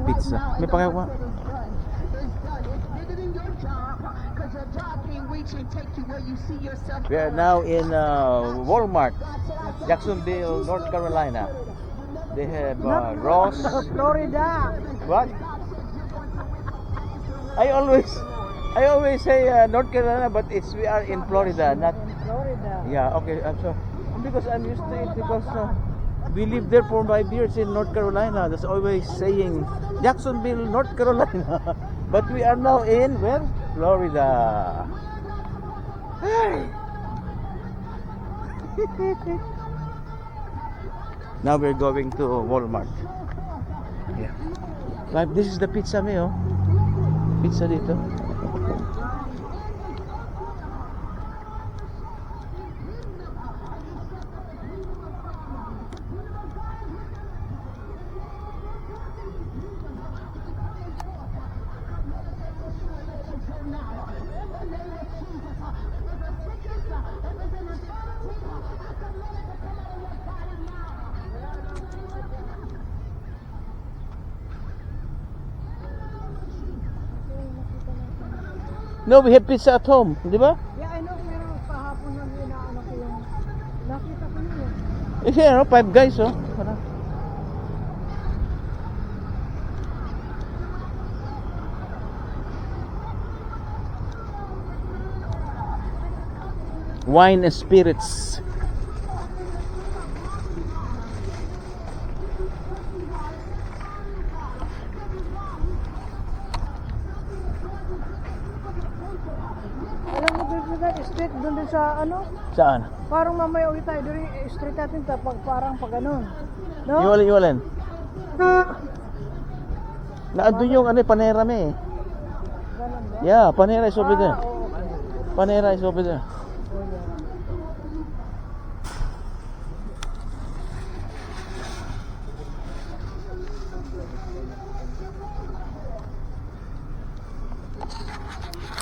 Pizza. May pangyawa. We are now in Walmart, Jacksonville, North Carolina. They have Ross, Florida. What? I always say North Carolina, but we are in Florida, not. In Florida. Yeah, okay. I'm sorry because I'm used to it because we lived there for 5 years in North Carolina. That's always saying Jacksonville, North Carolina, but we are now in where? Florida. Now we're going to Walmart. Yeah. Like, this is the pizza me, oh. Pizza dito. No, we have pizza at home, di ba? Yeah, I know. Pero kahapon lang inaano ko yung nakita ko yun. Yeah, no, 5 guys, oh. Wine and spirits. Alam mo doon sa street, doon din sa ano? Saan? Parang mamaya uwi tayo. Doon yung street natin parang pag ganun. No? Iwalan. Naandun yung ano, Panera me. Ganun ba? Yeah, Panera is over there. Oo, okay. Panera is over there.